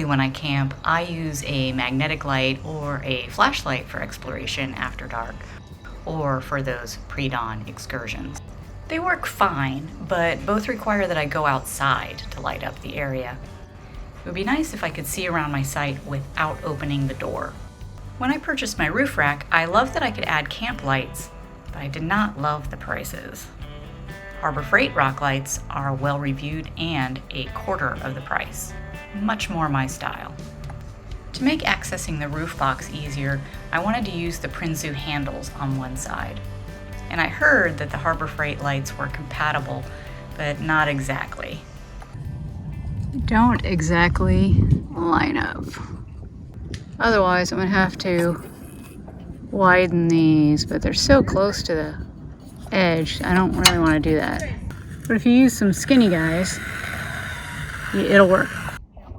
Typically when I camp, I use a magnetic light or a flashlight for exploration after dark, or for those pre-dawn excursions. They work fine, but both require that I go outside to light up the area. It would be nice if I could see around my site without opening the door. When I purchased my roof rack, I loved that I could add camp lights, but I did not love the prices. Harbor Freight Rock Lights are well reviewed and a quarter of the price. Much more my style. To make accessing the roof box easier, I wanted to use the Prinsu handles on one side. And I heard that the Harbor Freight lights were compatible, but not exactly. Don't exactly line up. Otherwise, I'm gonna have to widen these, but they're so close to the edge, I don't really want to do that. But if you use some skinny guys, it'll work.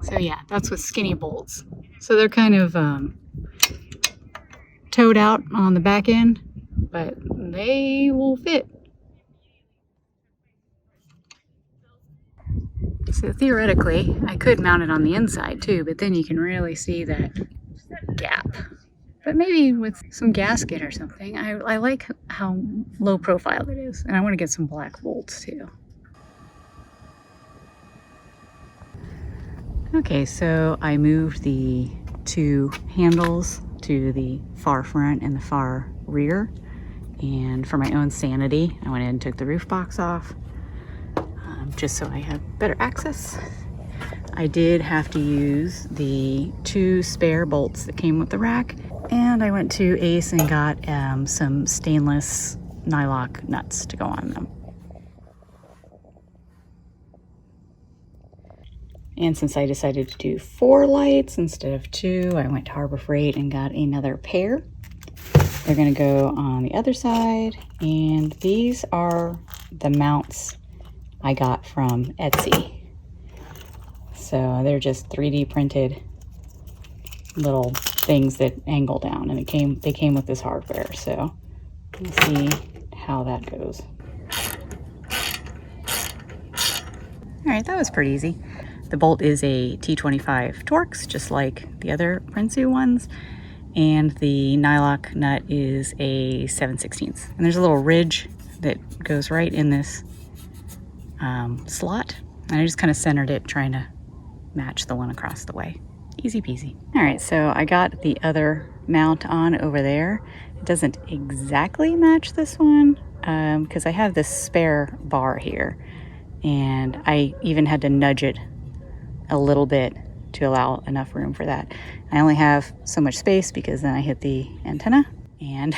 So yeah, that's with skinny bolts. So they're kind of toed out on the back end, but they will fit. So theoretically, I could mount it on the inside too, but then you can really see that gap. But maybe with some gasket or something. I like how low profile it is, and I want to get some black bolts too. Okay, so I moved the two handles to the far front and the far rear, and for my own sanity, I went in and took the roof box off, just so I have better access. I did have to use the two spare bolts that came with the rack, and I went to Ace and got some stainless nylock nuts to go on them. And since I decided to do 4 lights instead of 2, I went to Harbor Freight and got another pair. They're gonna go on the other side, and these are the mounts I got from Etsy. So they're just 3D printed little things that angle down, and they came with this hardware. So we'll see how that goes. All right, that was pretty easy. The bolt is a T25 Torx, just like the other Prinsu ones, and the nylock nut is a 7/16. And there's a little ridge that goes right in this slot, and I just kind of centered it, trying to match the one across the way. Easy peasy. All right, so I got the other mount on over there. It doesn't exactly match this one because I have this spare bar here, and I even had to nudge it a little bit to allow enough room for that. I only have so much space because then I hit the antenna, and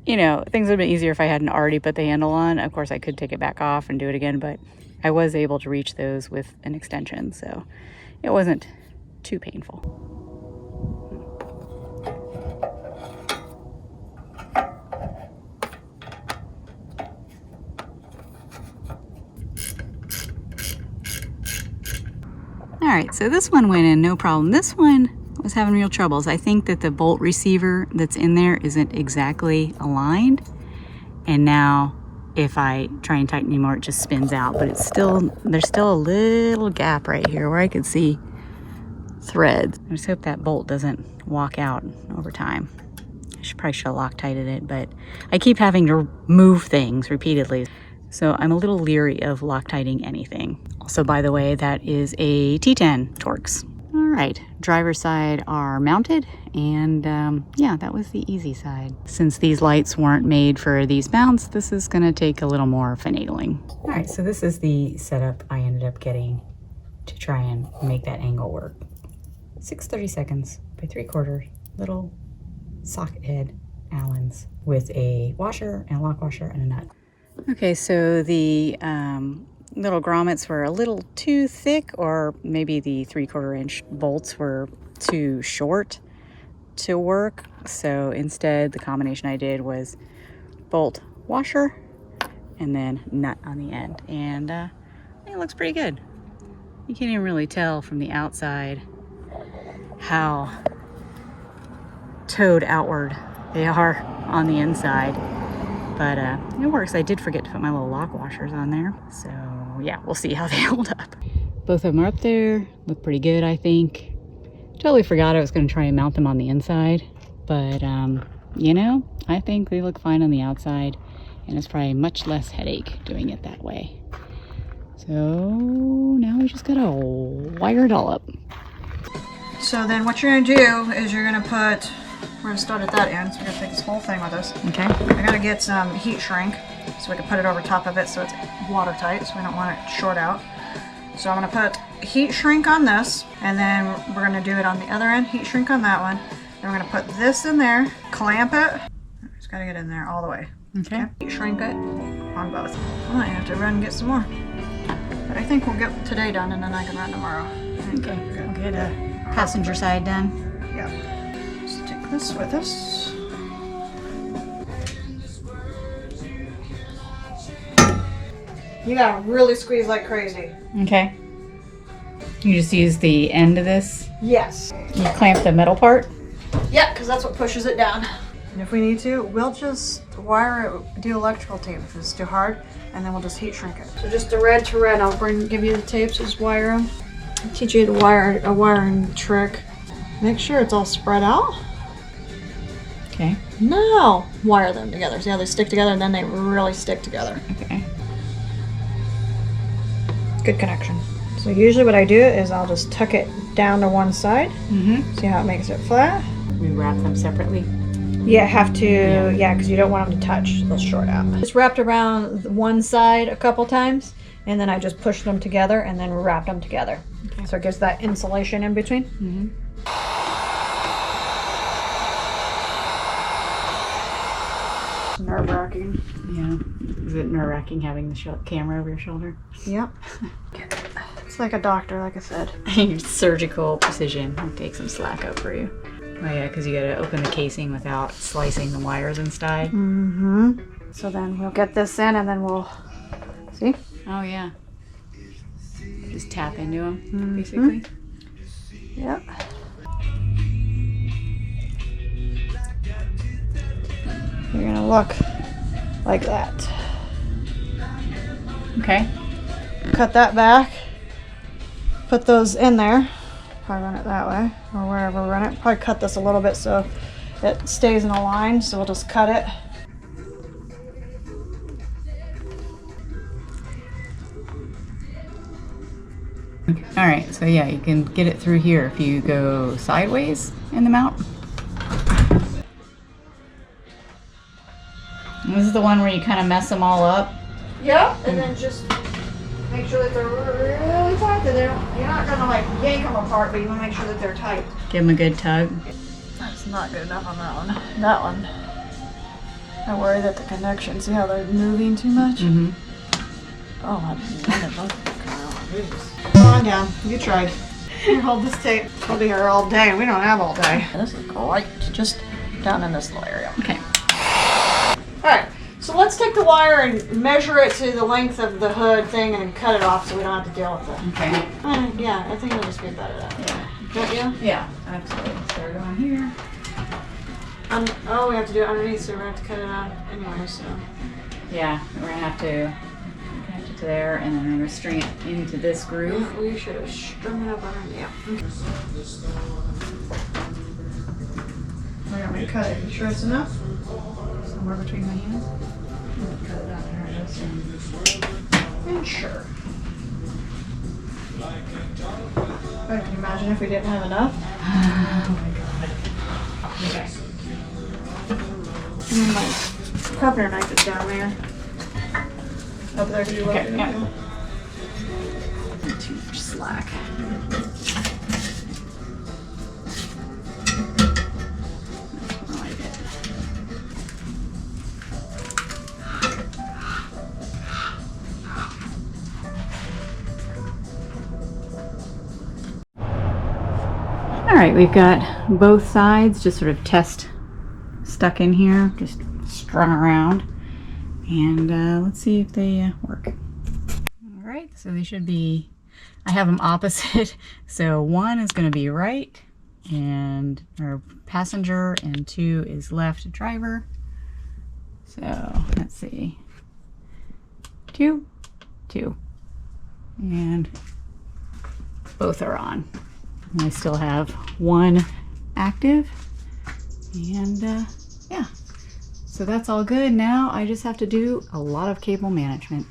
you know, things would have been easier if I hadn't already put the handle on. Of course, I could take it back off and do it again, but I was able to reach those with an extension, so it wasn't too painful. All right, so this one went in no problem. This one was having real troubles. I think that the bolt receiver that's in there isn't exactly aligned, and now if I try and tighten anymore, it just spins out, but there's still a little gap right here where I could see threads. I just hope that bolt doesn't walk out over time. I probably should have Loctited it, but I keep having to move things repeatedly, so I'm a little leery of Loctiting anything. Also, by the way, that is a T10 Torx. All right, driver's side are mounted, and yeah, that was the easy side. Since these lights weren't made for these mounts, this is gonna take a little more finagling. All right, so this is the setup I ended up getting to try and make that angle work. 6/32 by 3/4 little socket head Allens with a washer and a lock washer and a nut. Okay, so the little grommets were a little too thick, or maybe the 3/4 inch bolts were too short to work. So instead, the combination I did was bolt washer and then nut on the end. And it looks pretty good. You can't even really tell from the outside how towed outward they are on the inside. But it works. I did forget to put my little lock washers on there. So yeah, we'll see how they hold up. both of them are up there. Look pretty good, I think. Totally forgot I was going to try and mount them on the inside, but you know, I think they look fine on the outside, and it's probably much less headache doing it that way. So now we just gotta wire it all up. So then what you're gonna do is you're gonna put, we're gonna start at that end, so we're gonna take this whole thing with us. Okay. I gotta get some heat shrink so we can put it over top of it so it's watertight, so we don't want it short out. So I'm gonna put heat shrink on this, and then we're gonna do it on the other end, heat shrink on that one. Then we're gonna put this in there, clamp it. Just gotta get in there all the way. Okay. Heat shrink it on both. I might have to run and get some more. But I think we'll get today done, and then I can run tomorrow. Okay. We'll get a passenger side done. Yeah. Let's take this with us. You gotta really squeeze like crazy. Okay. You just use the end of this. Yes. You clamp the metal part. Yeah, because that's what pushes it down. And if we need to, we'll just wire it, do electrical tape if it's too hard, and then we'll just heat shrink it. So just the red to red, I'll give you the tapes, just wire them. I'll teach you a wiring trick. Make sure it's all spread out. Okay. Now wire them together. See how they stick together, and then they really stick together. Okay. Good connection. So usually what I do is I'll just tuck it down to one side. Mm-hmm. See how it makes it flat? We wrap them separately. Yeah, have to, yeah, because you don't want them to touch. They'll short out. Just wrapped around one side a couple times, and then I just pushed them together and then wrapped them together. Okay. So it gives that insulation in between. Mm-hmm. Nerve-wracking. Yeah. Is it nerve-wracking having the camera over your shoulder? Yep. It's like a doctor, like I said. Your surgical precision will take some slack out for you. Oh yeah, because you gotta open the casing without slicing the wires inside. Mm-hmm. So then we'll get this in, and then we'll see. Oh yeah. Just tap into them, basically. Yep. You're gonna look like that. Okay. Cut that back. Put those in there. Probably run it that way, or wherever we run it. Probably cut this a little bit so it stays in a line, so we'll just cut it. All right, so yeah, you can get it through here if you go sideways in the mount. And this is the one where you kind of mess them all up. Yeah, and then just make sure that they're really tight. That you're not gonna like yank them apart, but you want to make sure that they're tight. Give them a good tug. That's not good enough on that one. That one, I worry that the connection. See how they're moving too much? Mm-hmm. Oh, come on down. You tried. Here, hold this tape. We'll be here all day. We don't have all day. This is great. Just down in this little area. Okay. All right. So let's take the wire and measure it to the length of the hood thing and cut it off so we don't have to deal with it. Okay. Yeah, I think it'll just be better that way. Don't you? Yeah, absolutely. So we're going here. Oh, we have to do it underneath, so we're going to have to cut it out anyway, so. Yeah, we're gonna have to connect it to there, and then we're gonna string it into this groove. We should have strung it up underneath. Yeah. Okay. We're going to cut it. You sure it's enough? Somewhere between my hands. Cut it out there. And sure. I can imagine if we didn't have enough. Oh my god. Okay. And then my carpenter knife is down there. Up there, could you look? Okay, yeah. Too much slack. I like it. All right, we've got both sides just sort of stuck in here, just strung around. And let's see if they work. All right, so they should be, I have them opposite. So one is going to be right, and our passenger, and 2 is left driver. So let's see. 2, 2. And both are on. And I still have one active, and yeah, so that's all good. Now I just have to do a lot of cable management.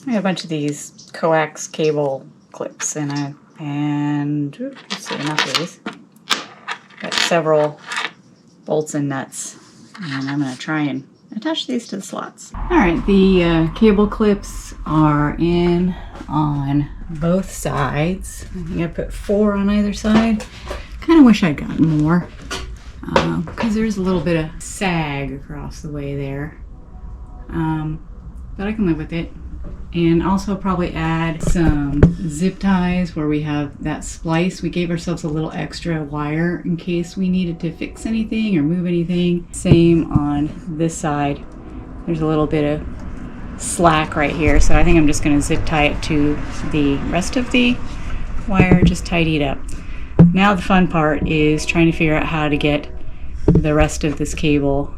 I have a bunch of these coax cable clips, and let's see, not these. Got several bolts and nuts, and I'm going to try and attach these to the slots. All right, the cable clips are in on both sides. I think I put 4 on either side. Kind of wish I'd gotten more because there's a little bit of sag across the way there, but I can live with it. And also probably add some zip ties where we have that splice. We gave ourselves a little extra wire in case we needed to fix anything or move anything. Same on this side. There's a little bit of slack right here, so I think I'm just going to zip tie it to the rest of the wire, just tidy it up. Now the fun part is trying to figure out how to get the rest of this cable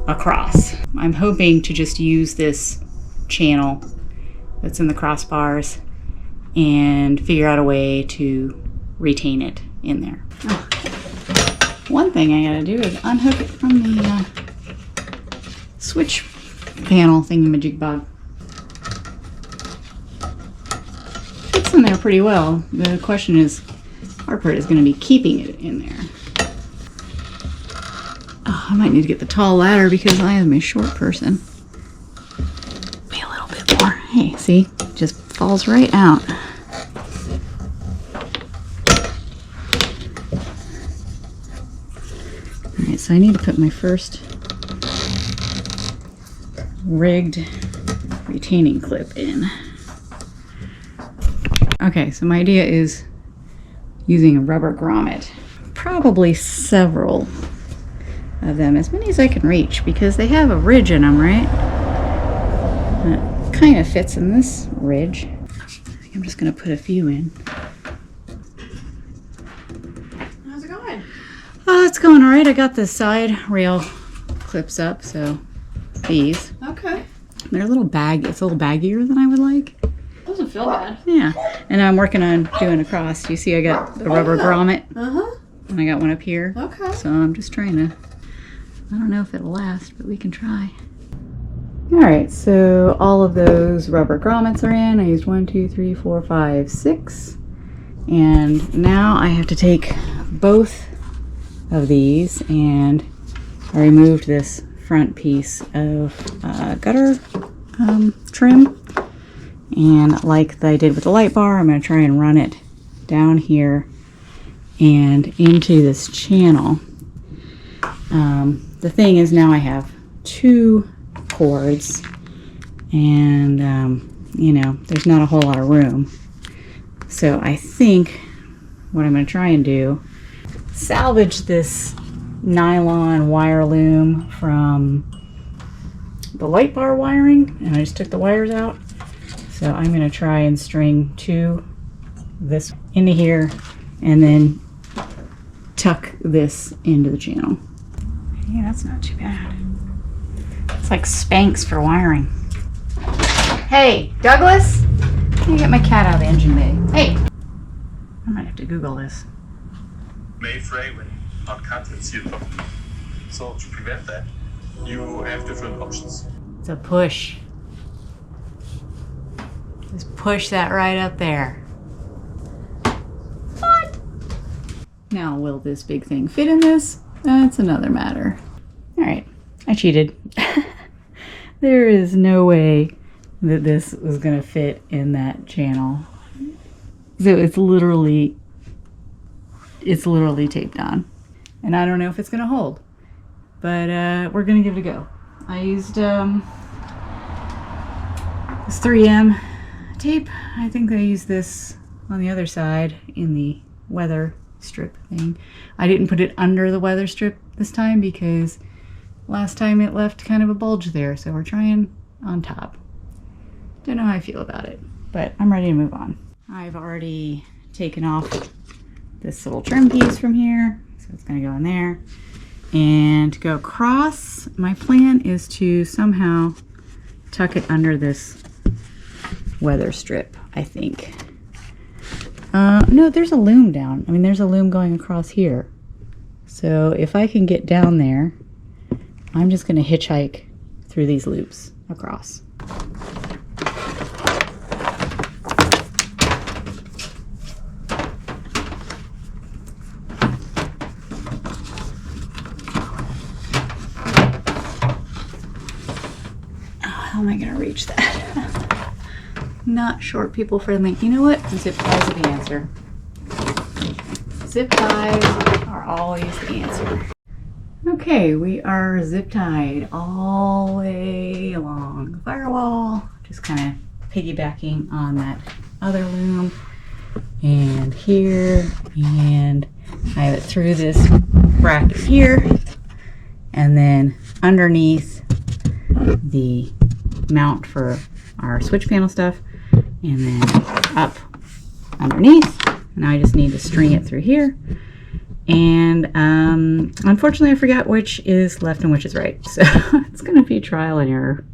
across. I'm hoping to just use this channel that's in the crossbars and figure out a way to retain it in there. Oh. One thing I gotta do is unhook it from the switch panel thingamajig-bog. Fits in there pretty well. The question is, our part is gonna be keeping it in there. Oh, I might need to get the tall ladder because I am a short person. Hey, see? Just falls right out. Alright, so I need to put my first rigged retaining clip in. Okay, so my idea is using a rubber grommet. Probably several of them, as many as I can reach, because they have a ridge in them, right? Kind of fits in this ridge. I think I'm just going to put a few in. How's it going? Oh, it's going all right. I got the side rail clips up, so these. Okay. They're a little it's a little baggier than I would like. Doesn't feel bad. Yeah, and I'm working on doing a cross. You see I got the rubber grommet, and I got one up here. Okay. So I'm just trying to, I don't know if it'll last, but we can try. Alright, so all of those rubber grommets are in. I used 1, 2, 3, 4, 5, 6. And now I have to take both of these, and I removed this front piece of gutter trim. And like I did with the light bar, I'm going to try and run it down here and into this channel. The thing is, now I have 2 cords, and you know, there's not a whole lot of room. So I think what I'm going to try and do, salvage this nylon wire loom from the light bar wiring, and I just took the wires out. So I'm going to try and string this into here and then tuck this into the channel. Yeah, that's not too bad. It's like Spanx for wiring. Hey, Douglas! Let me get my cat out of the engine bay. Hey! I might have to Google this. May fray when uncut and sealed up. So to prevent that, you have different options. It's a push. Just push that right up there. What? Now, will this big thing fit in this? That's another matter. Alright, I cheated. There is no way that this was going to fit in that channel. So it's literally taped on. And I don't know if it's going to hold. But we're going to give it a go. I used this 3M tape. I think I used this on the other side in the weather strip thing. I didn't put it under the weather strip this time because last time it left kind of a bulge there, so we're trying on top. Don't know how I feel about it, but I'm ready to move on. I've already taken off this little trim piece from here, so it's going to go in there. And to go across, my plan is to somehow tuck it under this weather strip, I think. No, there's a loom down. I mean, there's a loom going across here. So if I can get down there, I'm just going to hitchhike through these loops across. How am I going to reach that? Not short people friendly. You know what? Zip ties are the answer. Zip ties are always the answer. Okay, we are zip tied all the way along the firewall. Just kind of piggybacking on that other loom. And here, and I have it through this bracket here. And then underneath the mount for our switch panel stuff. And then up underneath. Now I just need to string it through here. And unfortunately I forgot which is left and which is right. So it's going to be trial and error.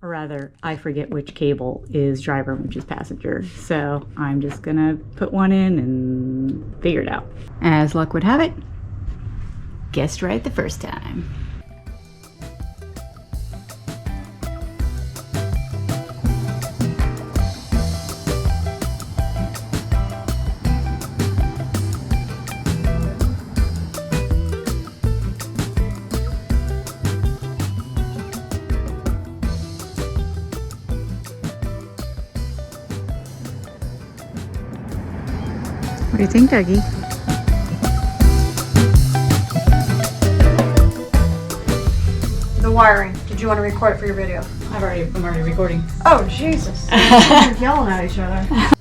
Or rather, I forget which cable is driver and which is passenger. So I'm just going to put one in and figure it out. As luck would have it, guessed right the first time. What do you think, Dougie? The wiring. Did you want to record it for your video? I'm already recording. Oh, Jesus. We're yelling at each other.